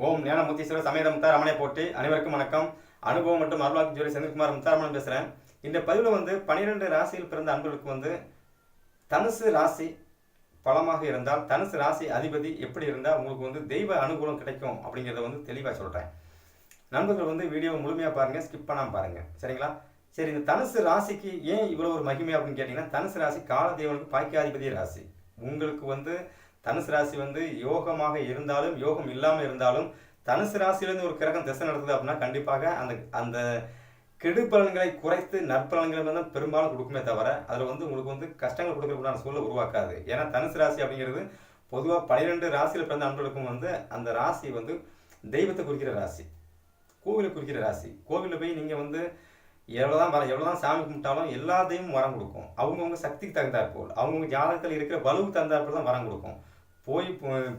ஓம் ஞானமுத்தீஸ்வரர் சமேத முத்தாரமனை போற்றி. அனைவருக்கும் வணக்கம். அனுபவம் மற்றும் அருள்வாக்கு ஜோதி செந்தில்குமார் முத்தாரமன் பேசுகிறேன். இந்த பதிவில் 12 ராசியில் பிறந்த அன்பர்களுக்கு தனுசு ராசி பலமாக இருந்தால், தனுசு ராசி அதிபதி எப்படி இருந்தால் உங்களுக்கு தெய்வ அனுகூலம் கிடைக்கும் அப்படிங்கிறத தெளிவாக சொல்கிறேன். நண்பர்கள் வீடியோவை முழுமையாக பாருங்கள், ஸ்கிப் பண்ணாமல் பாருங்கள், சரிங்களா? சரி, இந்த தனுசு ராசிக்கு ஏன் இவ்வளோ ஒரு மகிமை அப்படின்னு கேட்டிங்கன்னா, தனுசு ராசி காலதேவனுக்கு பாக்கியாதிபதி ராசி. உங்களுக்கு தனுசு ராசி யோகமாக இருந்தாலும் யோகம் இல்லாமல் இருந்தாலும் தனுசு ராசியிலேருந்து ஒரு கிரகம் திசை நடக்குது அப்படின்னா கண்டிப்பாக அந்த அந்த கெடு பலன்களை குறைத்து நற்பலன்களை தான் பெரும்பாலும் கொடுக்குமே தவிர அதில் உங்களுக்கு கஷ்டங்கள் கொடுக்கறதுக்கான சூழலை உருவாக்காது. ஏன்னா தனுசு ராசி அப்படிங்கிறது பொதுவாக 12 ராசியில் பிறந்த அன்பர்களுக்கும் அந்த ராசி தெய்வத்தை குறிக்கிற ராசி, கோவிலை குறிக்கிற ராசி. கோவிலில் போய் நீங்கள் எவ்வளோதான் சாமி கும்பிட்டாலும் எல்லா தெய்வமும் வரம் கொடுக்கும். அவங்கவுங்க சக்திக்கு தகுந்தாற்போல், அவங்கவுங்க ஜாதகத்தில் இருக்கிற பலுவுக்கு தகுந்தாற்போல் தான் வரம் கொடுக்கும். போய்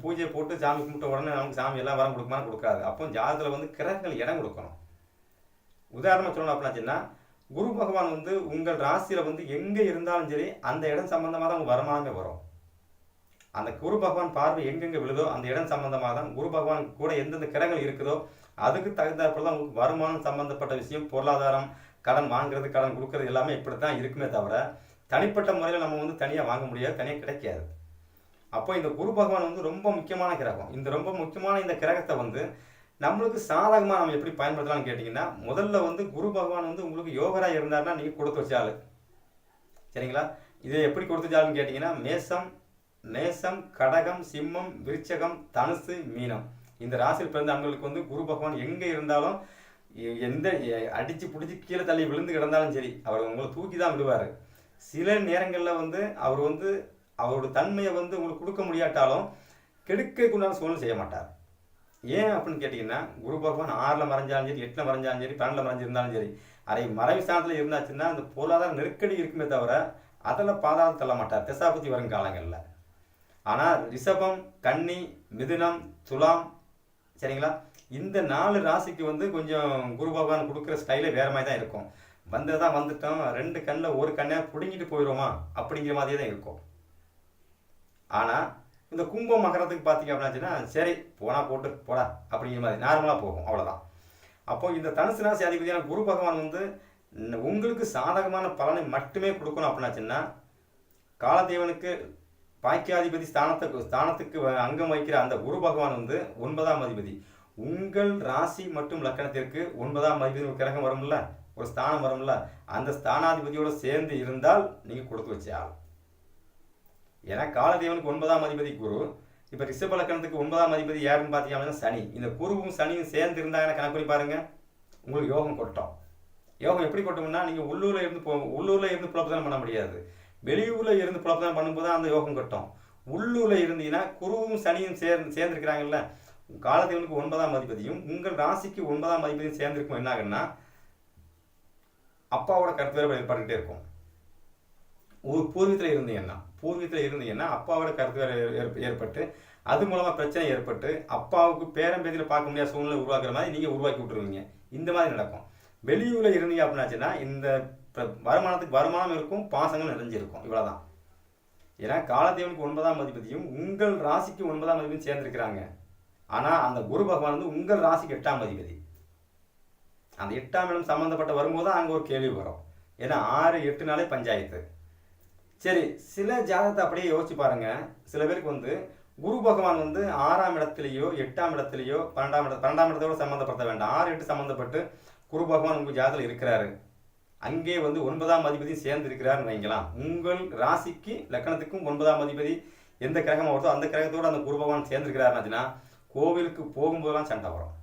பூஜை போட்டு சாமி கும்பிட்ட உடனே நமக்கு சாமி எல்லாம் வரம் கொடுக்குமான்னு கொடுக்காது. அப்போ ஜாதகத்தில் கிரகங்கள் இடம் கொடுக்கணும். உதாரணமாக சொல்லணும் அப்படின்னாச்சுன்னா, குரு பகவான் உங்கள் ராசியில் எங்கே இருந்தாலும் சரி அந்த இடம் சம்பந்தமாக தான் உங்கள் வருமானமே வரும். அந்த குரு பகவான் பார்வை எங்கெங்கே விழுதோ அந்த இடம் சம்பந்தமாக தான், குரு பகவான் கூட எந்தெந்த கிரகங்கள் இருக்குதோ அதுக்கு தகுந்தாற்போல் தான் உங்களுக்கு வருமானம் சம்பந்தப்பட்ட விஷயம், பொருளாதாரம், கடன் வாங்குறது, கடன் கொடுக்கறது எல்லாமே இப்படி தான் இருக்குமே தவிர தனிப்பட்ட முறையில் நம்ம தனியாக வாங்க முடியாது, தனியாக கிடைக்காது. அப்போ இந்த குரு பகவான் ரொம்ப முக்கியமான கிரகம். இந்த ரொம்ப முக்கியமான இந்த கிரகத்தை நம்மளுக்கு சாதகமாக நம்ம எப்படி பயன்படுத்தலாம்னு கேட்டிங்கன்னா, முதல்ல குரு பகவான் உங்களுக்கு யோகராக இருந்தாருன்னா நீங்கள் கொடுத்து வச்சாலு, சரிங்களா? இதை எப்படி கொடுத்து வச்சாலுன்னு கேட்டிங்கன்னா, மேசம், கடகம், சிம்மம், விருச்சகம், தனுசு, மீனம் இந்த ராசியில் பிறந்த அன்பர்களுக்கு குரு பகவான் எங்கே இருந்தாலும் எந்த அடித்து பிடிச்சி கீழே தள்ளி விழுந்து கிடந்தாலும் சரி அவர் உங்களை தூக்கி தான் விடுவார். சில நேரங்களில் அவர் அவரோட தன்மையை உங்களுக்கு கொடுக்க முடியாட்டாலும் கெடுக்கக்குண்டான சூழ்நிலை செய்ய மாட்டார். ஏன் அப்படின்னு கேட்டிங்கன்னா, குரு பகவான் 6ல் மறைஞ்சாலும் சரி, 8ல் மறைஞ்சாலும் சரி, 12ல் மறைஞ்சிருந்தாலும் சரி, அதை மறைவு ஸ்தானத்தில் இருந்தாச்சுன்னா அந்த பொருளாதார நெருக்கடி இருக்குமே தவிர அதில் பாதாளம் தள்ள மாட்டார் திசாபதி வரும் காலங்களில். ஆனால் ரிஷபம், கன்னி, மிதுனம், துலாம், சரிங்களா, இந்த 4 ராசிக்கு கொஞ்சம் குரு பகவான் கொடுக்குற ஸ்டைலே வேறு மாதிரி தான் இருக்கும். வந்ததான் வந்துட்டோம், 2 கண்ணில் ஒரு கண்ணை பிடுங்கிட்டு போயிடுவோமா அப்படிங்கிற மாதிரியே தான் இருக்கும். ஆனால் இந்த கும்பம் மகரத்துக்கு பார்த்தீங்க அப்படின்னாச்சுன்னா, சரி போனால் போட்டு போடா அப்படிங்கிற மாதிரி நார்மலாக போகும், அவ்வளோதான். அப்போ இந்த தனுசு ராசி அதிபதியான குரு பகவான் உங்களுக்கு சாதகமான பலனை மட்டுமே கொடுக்கணும் அப்படின்னாச்சுன்னா, காலதேவனுக்கு பாக்கியாதிபதி ஸ்தானத்துக்கு அங்கம் வைக்கிற அந்த குரு பகவான் 9ஆம் அதிபதி. உங்கள் ராசி மற்றும் லக்கணத்திற்கு 9ஆம் அதிபதி ஒரு கிரகம் வரும்ல, ஒரு ஸ்தானம் வரும்ல, அந்த ஸ்தானாதிபதியோடு சேர்ந்து இருந்தால் நீங்கள் கொடுத்து வச்ச ஆள். ஏன்னா காலதேவனுக்கு 9ஆம் அதிபதி குரு. இப்போ ரிஷப லக்கணத்துக்கு 9ஆம் அதிபதி யாருன்னு பார்த்தீங்கன்னா சனி. இந்த குருவும் சனியும் சேர்ந்து இருந்தாங்கன்னா கணக்கு பண்ணி பாருங்க, உங்களுக்கு யோகம் கொட்டும். யோகம் எப்படி கொட்டும்னா, நீங்கள் உள்ளூரில் இருந்து புலப்பதான் பண்ண முடியாது, வெளியூரில் இருந்து புலப்பதான் பண்ணும்போது தான் அந்த யோகம் கொட்டும். உள்ளூரில் இருந்தீங்கன்னா குருவும் சனியும் சேர்ந்துருக்கிறாங்கல்ல, காலதேவனுக்கு 9ஆம் அதிபதியும் உங்கள் ராசிக்கு 9ஆம் அதிபதியும் சேர்ந்திருக்கும். என்ன ஆகுன்னா, அப்பாவோட கருத்து வேறுபாடு ஏற்பட்டுக்கிட்டே இருக்கும். ஒரு பூர்வீகத்தில் இருந்தீங்கன்னா அப்பாவோட கருத்து வேறு ஏற்பட்டு அது மூலமாக பிரச்சனை ஏற்பட்டு அப்பாவுக்கு பேரம்பேதியில் பார்க்க முடியாத சூழ்நிலை உருவாக்குற மாதிரி நீங்கள் உருவாக்கி விட்டுருவீங்க. இந்த மாதிரி நடக்கும். வெளியூரில் இருந்தீங்க அப்படின்னாச்சுன்னா இந்த வருமானம் இருக்கும், பாசங்கள் நிறைஞ்சிருக்கும், இவ்வளோதான். ஏன்னா காலதேவனுக்கு 9ஆம் அதிபதியும் உங்கள் ராசிக்கு 9ஆம் அதிபதியும் சேர்ந்திருக்கிறாங்க. ஆனால் அந்த குரு பகவான் உங்கள் ராசிக்கு 8ஆம் அதிபதி. அந்த 8ஆம் இடம் சம்மந்தப்பட்ட வரும்போது தான் அங்கே ஒரு கேள்வி வரும். ஏன்னா 6, 8 பஞ்சாயத்து. சரி, சில ஜாதகத்தை அப்படியே யோசிச்சு பாருங்க. சில பேருக்கு குரு பகவான் 6ஆம் இடத்துலையோ 8ஆம் இடத்துலையோ 12ஆம் இடத்தோட சம்மந்தப்படுத்த வேண்டாம், 6, 8 சம்மந்தப்பட்டு குரு பகவான் உங்கள் ஜாதகத்தில் இருக்கிறாரு. அங்கே 9ஆம் அதிபதி சேர்ந்து இருக்கிறாருன்னு வைங்களாம். உங்கள் ராசிக்கு லக்கணத்துக்கும் 9ஆம் அதிபதி எந்த கிரகமாக வருதோ அந்த கிரகத்தோடு அந்த குரு பகவான் சேர்ந்துருக்கிறாருனாச்சுன்னா கோவிலுக்கு போகும்போதெல்லாம் சண்டை வரும்.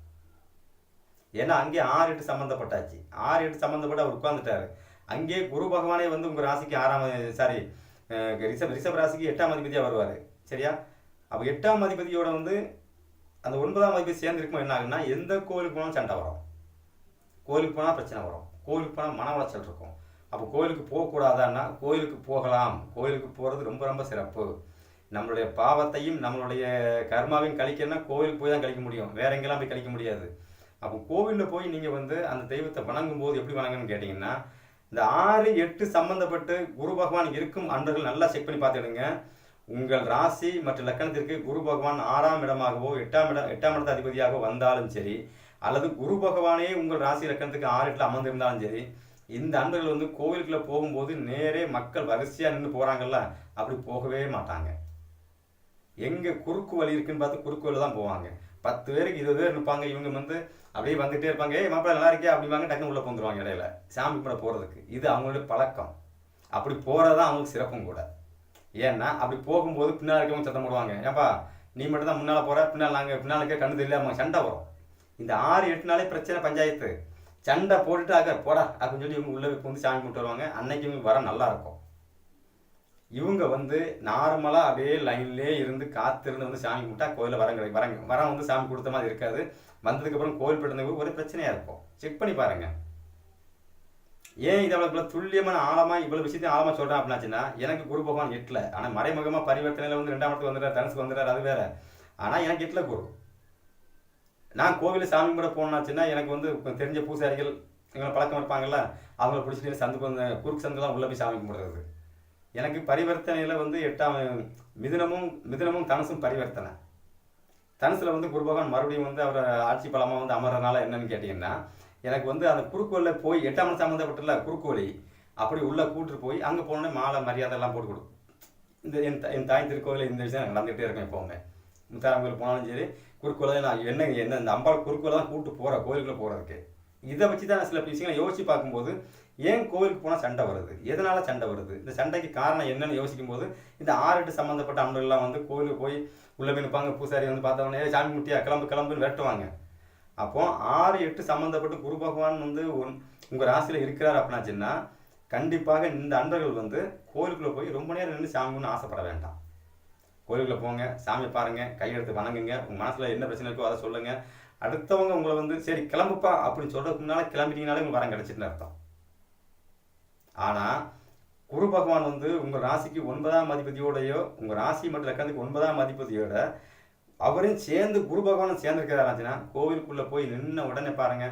ஏன்னா அங்கே 6, 8 சம்மந்தப்பட்டாச்சு. 6, 8 சம்மந்தப்பட்டு அவர் உட்கார்ந்துட்டாரு. அங்கே குரு பகவானே உங்கள் ராசிக்கு ரிஷப ராசிக்கு 8ஆம் அதிபதியாக வருவார், சரியா? அப்போ 8ஆம் அதிபதியோட அந்த 9ஆம் அதிபதி சேர்ந்துருக்குமோ என்ன ஆகுன்னா, எந்த கோவிலுக்கு போனாலும் சண்டை வரும், கோவிலுக்கு போனால் பிரச்சனை வரும், கோவிலுக்கு போனால் மன உளைச்சல் இருக்கும். அப்போ கோவிலுக்கு போகக்கூடாதான்னா கோவிலுக்கு போகலாம். கோவிலுக்கு போகிறது ரொம்ப ரொம்ப சிறப்பு. நம்மளுடைய பாவத்தையும் நம்மளுடைய கர்மாவையும் கழிக்கணும்னா கோவிலுக்கு போய் தான் கழிக்க முடியும், வேற எங்கெல்லாம் போய் கழிக்க முடியாது. அப்போ கோவிலில் போய் நீங்கள் அந்த தெய்வத்தை வணங்கும் போது எப்படி வணங்கணும்னு கேட்டிங்கன்னா, இந்த 6, 8 சம்மந்தப்பட்டு குரு பகவான் இருக்கும் அன்பர்கள் நல்லா செக் பண்ணி பார்த்துடுங்க. உங்கள் ராசி மற்றும் லக்கணத்திற்கு குரு பகவான் 6ஆம் இடமாகவோ 8ஆம் இடத்து அதிபதியாக வந்தாலும் சரி, அல்லது குரு பகவானே உங்கள் ராசி லக்கணத்துக்கு 6 இடத்துல அமர்ந்திருந்தாலும் சரி, இந்த அன்பர்கள் வந்து கோவிலுக்குள்ள போகும்போது நேரே மக்கள் வரிசையா நின்று போறாங்கல்ல, அப்படி போகவே மாட்டாங்க. எங்க குறுக்கு வழி இருக்குன்னு பார்த்து குறுக்கு வழியில தான் போவாங்க. 10 பேருக்கு 20 பேர் நிற்பாங்க. இவங்க வந்து அப்படியே வந்துட்டே இருப்பாங்க. ஏய் மாப்பிள்ளை நல்லா இருக்கியா அப்படிம்பாங்க. டக்குனு உள்ள வந்துருவாங்க இடையில சாமி கும்பிட போறதுக்கு. இது அவங்களுடைய பழக்கம். அப்படி போறதுதான் அவங்களுக்கு சிறப்பும் கூட. ஏன்னா அப்படி போகும்போது பின்னால் இருக்கவங்க சத்தம் போடுவாங்க, ஏப்பா நீ மட்டும் தான் முன்னால போற, பின்னால் நாங்கள் பின்னாலுக்கே கண்ணு தெரியல, சண்டை வரும். இந்த 6, 8 நாளே பிரச்சனை, பஞ்சாயத்து சண்டை போட்டுட்டு போடா அப்படின்னு சொல்லி இவங்க உள்ள வந்து சாமி கும்பிட்டு வருவாங்க. அன்னைக்கு இவங்க வர நல்லா இருக்கும். இவங்க வந்து நார்மலா அப்படியே லைன்லேயே இருந்து காத்திருந்து வந்து சாமி கும்பிட்டா கோயிலில் வர வந்து சாமி கொடுத்த மாதிரி இருக்காது. வந்ததுக்கு அப்புறம் கோயில் போயிட்டு ஒரு பிரச்சனையா இருக்கும். செக் பண்ணி பாருங்க. ஏன் இதை அவ்வளோ துல்லியமான ஆழமா இவ்வளவு விஷயத்தையும் ஆழமா சொல்றேன் அப்படின்னாச்சுன்னா, எனக்கு குரு பகவான் 8ல, ஆனா மறைமுகமா பரிவர்த்தனையில வந்து 2ஆம் இடத்துக்கு வந்துடுறாரு, தனுசுக்கு வந்துடுறாரு, அது வேற. ஆனா எனக்கு 8ல குரு. நான் கோவிலில் சாமி கும்பிட போனாச்சுன்னா எனக்கு வந்து தெரிஞ்ச பூசாரிகள் எங்களை பழக்கம் இருப்பாங்கல்ல, அவங்கள பிடிச்சிட்டு சந்துக்கு வந்து குறுக்கு சந்துலாம் உள்ள போய் சாமி கும்பிடுறது. எனக்கு பரிவர்த்தனையில வந்து 8ஆம் மிதுனமும் தனுசும் பரிவர்த்தனை. தனுசுல வந்து குரு பகவான் மறுபடியும் வந்து அவர் ஆட்சி பலமா வந்து அமர்றதுனால என்னன்னு கேட்டீங்கன்னா, எனக்கு வந்து அந்த குறுக்கோல போய் 8ஆம் இடம் சம்மந்தப்பட்டுல குறுக்கோலி அப்படி உள்ள கூட்டு போய் அங்க போனோடனே மாலை மரியாதை எல்லாம் போட்டு கொடுக்கும். இந்த என் தாய் திருக்கோயில இந்த விஷயம் நடந்துகிட்டே இருக்கேன். எப்பவுமே முத்தாரம் கோயில் போனாலும் சரி, குறுக்கோலை நான் என்ன இந்த அம்பாள் குறுக்கோலை தான் கூட்டு போறேன் கோயிலுக்குள்ள போறதுக்கு. இதை வச்சு தான் சில விஷயங்களை யோசிச்சு பார்க்கும்போது, ஏன் கோவிலுக்கு போனால் சண்டை வருது, எதனால சண்டை வருது, இந்த சண்டைக்கு காரணம் என்னன்னு யோசிக்கும் போது, இந்த 6, 8 சம்மந்தப்பட்ட அன்பர்கள்லாம் வந்து கோவிலுக்கு போய் உள்ள போய் நிற்பாங்க. பூசாரி வந்து பார்த்தவொடனே சாமி முட்டியா கிளம்புன்னு விரட்டுவாங்க. அப்போ 6, 8 சம்மந்தப்பட்டு குரு பகவான் வந்து உங்க ராசியில இருக்கிறார் அப்படின்னாச்சுன்னா, கண்டிப்பாக இந்த அன்பர்கள் வந்து கோயிலுக்குள்ள போய் ரொம்ப நேரம் நின்று சாமி கும்பிடணும்னு ஆசைப்பட வேண்டாம். கோயிலுக்குள்ள போங்க, சாமி பாருங்க, கையெடுத்து வணங்குங்க, உங்க மனசுல என்ன பிரச்சனை இருக்கோ அதை சொல்லுங்க. அடுத்தவங்க உங்களை வந்து சரி கிளம்புப்பா அப்படின்னு சொல்றதுக்கு முன்னால கிளம்பிட்டீங்கனாலே உங்களுக்கு வரம் கிடைச்சிட்டுன்னு அர்த்தம். ஆனா குரு பகவான் வந்து உங்க ராசிக்கு 9ஆம் அதிபதியோடயோ, உங்க ராசி மற்றும் லக்கணத்துக்கு 9ஆம் அதிபதியோட அவரையும் சேர்ந்து குரு பகவானும் சேர்ந்துருக்கிறாச்சுன்னா, கோவிலுக்குள்ள போய் நின்ன உடனே பாருங்க,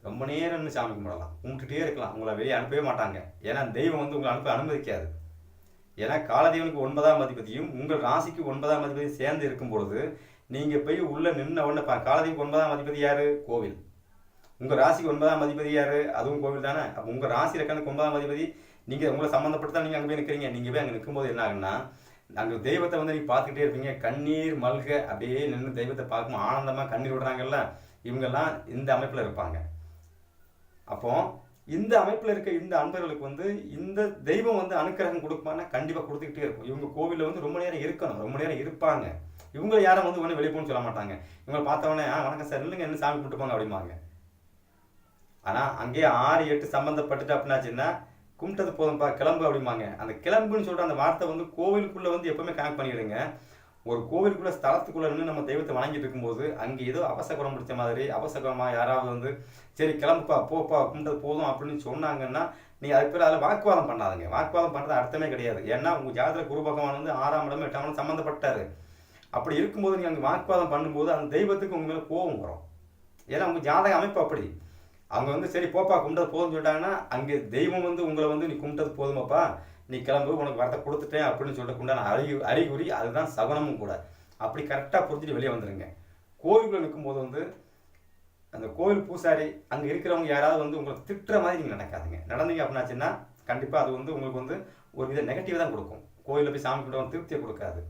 ரொம்ப நேரம் நின்று சாமி கும்பிடலாம், கும்பிட்டுட்டே இருக்கலாம். உங்களை வெளியே அனுப்பவே மாட்டாங்க. ஏன்னா தெய்வம் வந்து உங்களை அனுப்ப அனுமதிக்காது. ஏன்னா காலதேவனுக்கு 9ஆம் அதிபதியும் உங்கள் ராசிக்கு 9ஆம் அதிபதியும் சேர்ந்து இருக்கும் பொழுது, நீங்க போய் உள்ள நின்ன உடனே காலதேவனுக்கு 9ஆம் அதிபதி யாரு? கோவில். உங்க ராசிக்கு 9ஆம் அதிபதி யாரு? அதுவும் கோவில் தானே. அப்போ உங்க ராசி லக்கணத்துக்கு 9ஆம் அதிபதி நீங்க உங்களை சம்மந்தப்பட்டு நீங்க அங்கே போய் நிற்கிறீங்க. நீங்க போய் அங்கே நிற்கும்போது என்ன ஆகுன்னா, அங்கே தெய்வத்தை வந்து நீங்க பார்த்துக்கிட்டே இருப்பீங்க. கண்ணீர் மல்க அப்படியே நின்று தெய்வத்தை பார்க்கும் ஆனந்தமா கண்ணீர் விடுறாங்கல்ல, இவங்கெல்லாம் இந்த அமைப்புல இருப்பாங்க. அப்போ இந்த அமைப்புல இருக்க இந்த அன்பர்களுக்கு வந்து இந்த தெய்வம் வந்து அனுக்கிரகம் கொடுக்குமானா கண்டிப்பா கொடுத்துக்கிட்டே இருக்கும். இவங்க கோவில்ல வந்து ரொம்ப நேரம் இருக்கணும், ரொம்ப நேரம் இருப்பாங்க. இவங்களை யாரும் வந்து உடனே வெளியே போகணும்னு சொல்ல மாட்டாங்க. இவங்களை பார்த்தவொடனே வணக்கம் சார், இல்லைங்க என்ன சாமி கூப்பிட்டு போங்க அப்படிம்பாங்க. ஆனா அங்கேயே 6, 8 சம்பந்தப்பட்டுட்டு அப்படின்னாச்சுன்னா, கும்பிட்டது போதும்பா கிளம்பு அப்படிம்பாங்க. அந்த கிளம்புன்னு சொல்ற அந்த வார்த்தை வந்து கோவிலுக்குள்ள வந்து எப்பவுமே கனெக்ட் பண்ணிடுங்க. ஒரு கோவிலுக்குள்ள ஸ்தலத்துக்குள்ள நின்று நம்ம தெய்வத்தை வணங்கிட்டு இருக்கும்போது அங்கே ஏதோ அவசகுணம் பிடிச்ச மாதிரி, அவசகுணமா யாராவது வந்து சரி கிளம்புப்பா போப்பா கும்பிட்டது போதும் அப்படின்னு சொன்னாங்கன்னா, நீங்க அதுக்கு பேர் அதில் வாக்குவாதம் பண்ணாதுங்க. வாக்குவாதம் பண்றது அர்த்தமே கிடையாது. ஏன்னா உங்க ஜாதகத்துல குரு பகவான் வந்து 6ஆம் இடம் 8ஆம் இடம் சம்மந்தப்பட்டாரு. அப்படி இருக்கும்போது நீங்க அங்கே வாக்குவாதம் பண்ணும்போது அந்த தெய்வத்துக்கு உங்க மேல கோபம் வரும். ஏன்னா உங்க ஜாதக அமைப்பு அப்படி. அவங்க வந்து சரி போப்பா கும்பிட்டது போதும்னு சொல்லிட்டாங்கன்னா, அங்கே தெய்வம் வந்து உங்களை வந்து நீ கும்பிட்டது போதுமாப்பா, நீ கிளம்பு, உனக்கு வரத்தை கொடுத்துட்டேன் அப்படின்னு சொல்லிட்டு உண்டான அறிகுறி, அதுதான் சகுனமும் கூட. அப்படி கரெக்டாக புரிஞ்சுட்டு வெளியே வந்துடுங்க. கோவிலுக்குள்ள நிற்கும்போது வந்து அந்த கோவில் பூசாரி அங்கே இருக்கிறவங்க யாராவது வந்து உங்களுக்கு திட்டுற மாதிரி நீங்கள் நடக்காதுங்க. நடந்தீங்க அப்படின்னாச்சுன்னா கண்டிப்பாக அது வந்து உங்களுக்கு வந்து ஒரு வித நெகட்டிவ் தான் கொடுக்கும். கோயிலில் போய் சாமி கும்பிட்டு திருப்தியை கொடுக்காது.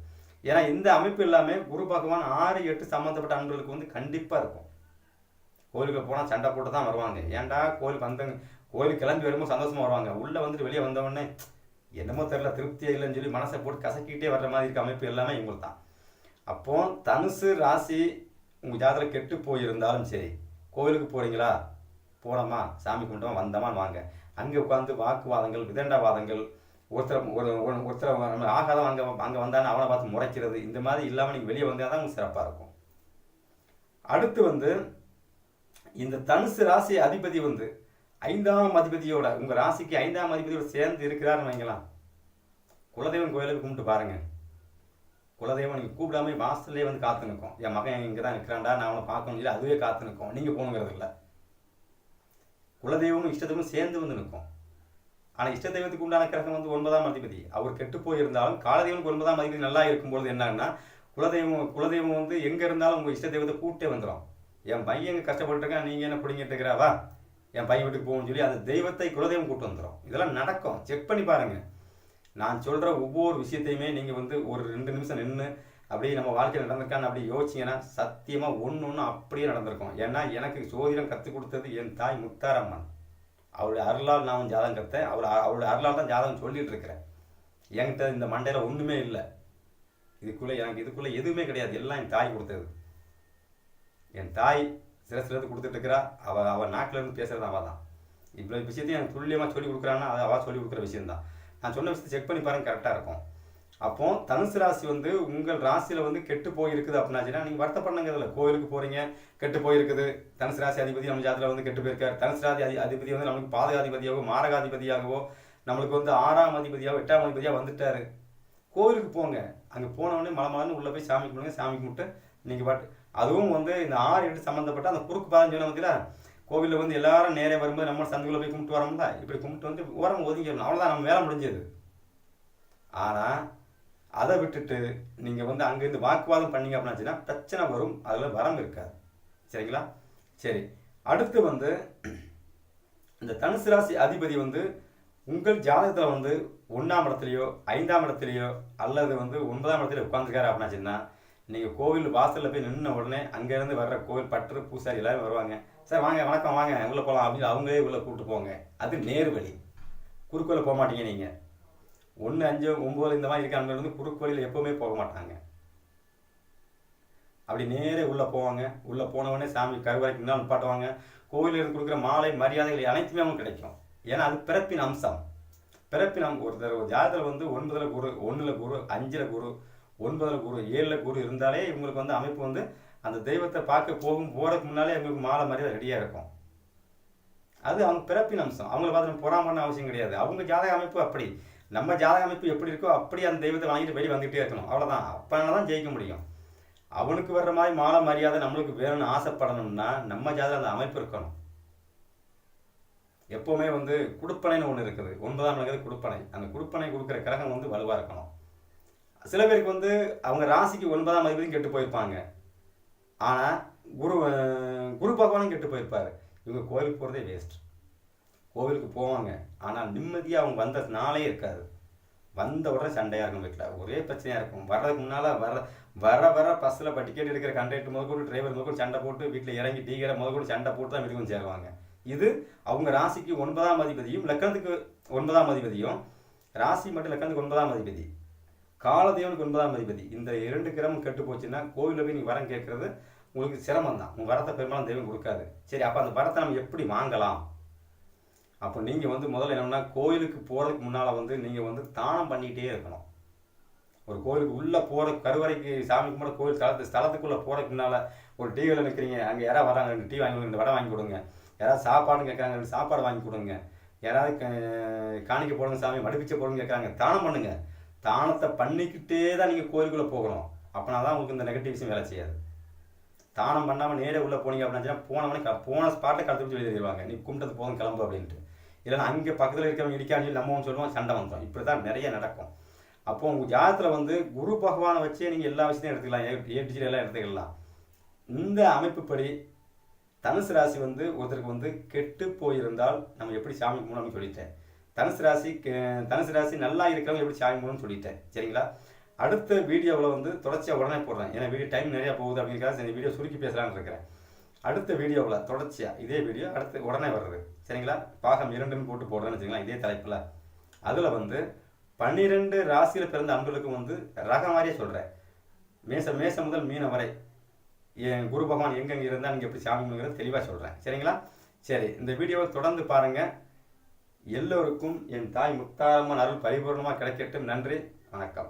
ஏன்னா இந்த அமைப்பு எல்லாமே குரு பகவான் 6, 8 சம்மந்தப்பட்ட அன்பர்களுக்கு வந்து கண்டிப்பாக இருக்கும். கோயிலுக்கு போனால் சண்டை போட்டு தான் வருவாங்க. ஏன்டா கோயிலுக்கு கிளம்பி வரும்போது சந்தோஷமா வருவாங்க, உள்ளே வந்துட்டு வெளியே வந்தவொடனே என்னமோ தெரியல திருப்தியே இல்லைன்னு சொல்லி மனசை போட்டு கசக்கிட்டே வர்ற மாதிரி இருக்க அமைப்பு எல்லாமே இவங்களுக்கு தான். அப்போ தனுசு ராசி உங்கள் ஜாதகத்தில் கெட்டு போயிருந்தாலும் சரி, கோவிலுக்கு போகிறீங்களா, போனோமா சாமி கும்பிட்டோமா வந்தோமான்னு வாங்க. அங்கே உட்காந்து வாக்குவாதங்கள், விதண்டாவாதங்கள், ஒருத்தரை நம்ம ஆகாதம் அங்கே வந்தானே அவனை பார்த்து முறைக்கிறது, இந்த மாதிரி இல்லாமல் நீங்கள் வெளியே வந்தால் தான் உங்களுக்கு சிறப்பாக இருக்கும். அடுத்து வந்து இந்த தனுசு ராசி அதிபதி வந்து 5ஆம் அதிபதியோட உங்க ராசிக்கு 5ஆம் அதிபதியோட சேர்ந்து இருக்கிறாருன்னு வைங்களாம். குலதெய்வம் கோயிலுக்கு கும்பிட்டு பாருங்க. குலதெய்வம் நீங்க கூப்பிடாம வாசல்லே வந்து காத்து நிற்கும். என் மகன் இங்கே தான் நிற்கிறான்டா, நான் அவனை பார்க்கணும் இல்லை, அதுவே காத்து நிற்கும். நீங்க போகணுங்கிறது இல்லை. குலதெய்வமும் இஷ்டத்துக்கும் சேர்ந்து வந்து நிற்கும். ஆனால் இஷ்ட தெய்வத்துக்கு உண்டான கிரகம் வந்து 9ஆம் அதிபதி. அவர் கெட்டு போயிருந்தாலும் காலதெய்வனுக்கு 9ஆம் அதிபதி நல்லா இருக்கும்போது என்னன்னா, குலதெய்வம் வந்து எங்கே இருந்தாலும் உங்கள் இஷ்ட தெய்வத்தை கூட்டே வந்துடும். என் பையன் எங்கே கஷ்டப்பட்டுருக்கேன், நீங்கள் என்ன பிடிங்கிட்டு இருக்கிறாவா, என் பையன் வீட்டுக்கு போகணும்னு சொல்லி அந்த தெய்வத்தை குலதெய்வம் கூட்டு வந்துடும். இதெல்லாம் நடக்கும், செக் பண்ணி பாருங்கள். நான் சொல்கிற ஒவ்வொரு விஷயத்தையுமே நீங்கள் வந்து ஒரு 2 நிமிஷம் நின்று அப்படியே நம்ம வாழ்க்கையில் நடந்திருக்கான்னு அப்படி யோசிச்சிங்கன்னா சத்தியமாக ஒன்று அப்படியே நடந்திருக்கும். ஏன்னா எனக்கு ஜோதிடம் கற்றுக் கொடுத்தது என் தாய் முத்தாரம்மன். அவருடைய அருளால் நான் ஜாதகம் கற்றேன். அவருடைய அருளால் தான் ஜாதகம் சொல்லிட்டு இருக்கிறேன். என்கிட்ட இந்த மண்டையில் ஒன்றுமே இல்லை. எனக்கு இதுக்குள்ளே எதுவுமே கிடையாது. எல்லாம் என் தாய் கொடுத்தது. என் தாய் சிலது கொடுத்துட்டு இருக்கிறா. அவள் நாட்டில் இருந்து பேசுகிறது அவள் தான். இவ்வளோ விஷயத்தையும் எனக்கு துல்லியமாக சொல்லி கொடுக்குறான்னா அது அவள் சொல்லி கொடுக்குற விஷயந்தான். நான் சொன்ன விஷயத்தை செக் பண்ணி பாருங்க, கரெக்டாக இருக்கும். அப்போ தனுசு ராசி வந்து உங்கள் ராசியில் வந்து கெட்டு போயிருக்குது அப்படின்னாச்சுன்னா நீங்கள் வருத்தப்படணுங்க. இதில் கோயிலுக்கு போகிறீங்க, கெட்டு போயிருக்குது. தனுசு ராசி அதிபதி நம்ம ஜாதகத்தில் வந்து கெட்டு போயிருக்கார். தனுசு ராசி அதிபதி வந்து நம்மளுக்கு பாதகாதிபதியாகவோ மாரகாதிபதியாகவோ நம்மளுக்கு வந்து 6ஆம் அதிபதியாகவோ 8ஆம் அதிபதியாக வந்துட்டார். கோவிலுக்கு போங்க. அங்கே போனவொடனே மலமலன்னு உள்ளே போய் சாமி கும்பிடுங்க. சாமி கும்பிட்டு நீங்கள் பாட்டு அதுவும் வந்து இந்த 6 8 சம்மந்தப்பட்ட அந்த குறுக்கு பாதம் சொன்ன பார்த்தீங்களா, கோவிலில் வந்து எல்லாரும் நேரே வரும்போது நம்ம சந்துக்குள்ளே போய் கும்பிட்டு வரோம்ல, இப்படி கும்பிட்டு வந்து ஓரம் ஒதுங்கிடணும். அவ்வளோதான், நம்ம வேலை முடிஞ்சது. ஆனால் அதை விட்டுட்டு நீங்கள் வந்து அங்கேருந்து வாக்குவாதம் பண்ணீங்க அப்படின்னாச்சுன்னா பிரச்சனை வரும். அதில் வரம் இருக்காது. சரிங்களா? சரி, அடுத்து வந்து இந்த தனுசு ராசி அதிபதி வந்து உங்கள் ஜாதகத்தில் வந்து 1ஆம் இடத்துலையோ 5ஆம் இடத்துலையோ அல்லது வந்து 9ஆம் இடத்துல உட்காந்துருக்காரு அப்படின்னாச்சுன்னா நீங்கள் கோவில் வாசலில் போய் நின்ன உடனே அங்கேருந்து வர்ற கோவில் பற்று பூசாரி எல்லாரும் வருவாங்க. சார் வாங்க, வணக்கம், வாங்க உள்ளே போகலாம் அப்படின்னு அவங்களே உள்ளே கூப்பிட்டு போங்க. அது நேர் வழி. குறுக்கோல போக மாட்டீங்க. நீங்கள் 1 5 9 இந்த மாதிரி இருக்க வந்து குறுக்கு வழியில் எப்போவுமே போக மாட்டாங்க. அப்படி நேரே உள்ளே போவாங்க. உள்ளே போனவொடனே சாமி கருவறைக்கு முன்னால் நிப்பாட்டுவாங்க. கோவிலில் கொடுக்குற மாலை மரியாதைகள் அனைத்துமே அவங்களுக்கு கிடைக்கும். ஏன்னா அது பிறப்பின் அம்சம். ஒரு ஜாதகத்தில் வந்து 9ல் குரு, 1ல் குரு, 5ல் குரு, 9ல் குரு, 7ல் குரு இருந்தாலே இவங்களுக்கு வந்து அமைப்பு வந்து அந்த தெய்வத்தை பார்க்க போகிறதுக்கு முன்னாலே அவங்களுக்கு மாலை மரியாதை ரெடியாக இருக்கும். அது அவங்க பிறப்பின் அம்சம். அவங்கள பார்த்து பொறாம அவசியம் கிடையாது. அவங்க ஜாதக அமைப்பு அப்படி. நம்ம ஜாதக அமைப்பு எப்படி இருக்கோ அப்படி அந்த தெய்வத்தை வாங்கிட்டு வெளியே வந்துகிட்டே இருக்கணும். அவ்வளோதான். அப்போனா தான் ஜெயிக்க முடியும். அவனுக்கு வர்ற மாதிரி மாலை மரியாதை நம்மளுக்கு வேணும்னு ஆசைப்படணும்னா நம்ம ஜாதகம் அந்த அமைப்பு இருக்கணும். எப்போவுமே வந்து குடுப்பனைன்னு ஒன்று இருக்குது. 9ஆம் இடங்கிறது குடுப்பனை. அந்த குடுப்பனை கொடுக்குற கிரகம் வந்து வலுவாக இருக்கணும். சில பேருக்கு வந்து அவங்க ராசிக்கு 9ஆம் அதிபதியும் கெட்டு போயிருப்பாங்க. ஆனால் குரு பகவானும் கெட்டு போயிருப்பார். இவங்க கோவிலுக்கு போகிறதே வேஸ்ட். கோவிலுக்கு போவாங்க, ஆனால் நிம்மதியாக அவங்க வந்த நாளே இருக்காது. வந்த உடனே சண்டையாக இருக்கும். வீட்டில் ஒரே பிரச்சனையாக இருக்கும். வர்றதுக்கு முன்னால் வர பஸ்ஸில் இப்போ டிக்கெட் எடுக்கிற கண்டக்டர் முதற்கொண்டு டிரைவர் முதற்கொண்டு சண்டை போட்டு வீட்டில் இறங்கி டீக்கரை முதற்கொண்டு சண்டை போட்டு தான் வீட்டுக்கு சேருவாங்க. இது அவங்க ராசிக்கு 9ஆம் அதிபதியும் லக்கணத்துக்கு 9ஆம் அதிபதியும், ராசி மட்டும் லக்கணத்துக்கு 9ஆம் அதிபதி, காலதேவனுக்கு 9ஆம் அதிபதி, இந்த 2 கிரகம் கெட்டு போச்சுன்னா கோவிலில் போய் நீங்கள் வரம் கேட்கறது உங்களுக்கு சிரமம் தான். உங்கள் வரத்தை பெரும்பாலும் தெய்வம் கொடுக்காது. சரி, அப்போ அந்த வரத்தை நம்ம எப்படி வாங்கலாம்? அப்போ நீங்கள் வந்து முதல்ல என்னென்னா கோயிலுக்கு போகிறதுக்கு முன்னால் வந்து நீங்கள் வந்து தானம் பண்ணிக்கிட்டே இருக்கணும். ஒரு கோயிலுக்கு உள்ளே போகிற கருவறைக்கு சாமி கும்பிட கோயில் ஸ்தலத்துக்குள்ளே போகிறதுக்கு முன்னால் ஒரு டிவியில் நிற்கிறீங்க, அங்கே யாராவது வராங்க 2 டீ வாங்கி கொடுங்க, 2 வடை வாங்கி கொடுங்க, யாராவது சாப்பாடுன்னு கேட்குறாங்க 2 சாப்பாடு வாங்கி கொடுங்க, யாராவது காணிக்க போடுங்க சாமி மடிப்பிச்சை போடுங்க கேட்குறாங்க, தானம் பண்ணுங்க. தானத்தை பண்ணிக்கிட்டே தான் நீங்கள் கோயிலுக்குள்ளே போகணும். அப்படின்னா தான் உங்களுக்கு இந்த நெகட்டிவ் விஷயம் வேலை செய்யாது. தானம் பண்ணாமல் நேரே உள்ளே போனீங்க அப்படின்னா போன ஸ்பாட்டை கடத்து சொல்லி தருவாங்க, நீ கும்பிட்டது போதும் கிளம்பு அப்படின்ட்டு. இல்லைன்னா அங்கே பக்கத்தில் இருக்கிறவங்க இடிக்கான்னு சொல்லி நம்ம சொல்லுவோம், சண்டை வந்துடும். இப்படி தான் நிறைய நடக்கும். அப்போது உங்கள் ஜாதகத்தில் வந்து குரு பகவானை வச்சே நீங்கள் எல்லா விஷயத்தையும் எடுத்துக்கலாம், ஏடிஜி எல்லாம் எடுத்துக்கலாம். இந்த அமைப்புப்படி தனுசு ராசி வந்து ஒருத்தருக்கு வந்து கெட்டு போயிருந்தால் நம்ம எப்படி சாமி கும்பிடணும்னு சொல்லிட்டேன். தனுசு ராசி நல்லா இருக்கிறவங்க எப்படி சாமி கும்பிடணும்னு சொல்லிட்டேன். சரிங்களா? அடுத்த வீடியோவில் வந்து தொடர்ச்சியாக உடனே போடுறேன். ஏன்னா வீடியோ டைம் நிறையா போகுது அப்படிங்கிறதுக்காக இந்த வீடியோ சுருக்கி பேசலான்னு இருக்கிறேன். அடுத்த வீடியோவில் தொடர்ச்சியாக இதே வீடியோ அடுத்து உடனே வருது. சரிங்களா? பாகம் 2ன்னு போட்டு போடுறேன்னு வச்சுக்கலாம், இதே தலைப்பில். அதில் வந்து 12 ராசியில் பிறந்த அன்பர்களுக்கும் வந்து ரகம் மாதிரியே சொல்கிறேன். மேசம் முதல் மீனம் வரை என் குரு பகவான் எங்கெங்கே இருந்தால் நீங்கள் எப்படி சாமி கும்பிடுங்கிறது தெளிவாக சொல்கிறேன். சரிங்களா? சரி, இந்த வீடியோவை தொடர்ந்து பாருங்கள். எல்லோருக்கும் என் தாய் முத்தாரம்மன் அருள் பரிபூர்ணமாக கிடைக்கட்டும். நன்றி, வணக்கம்.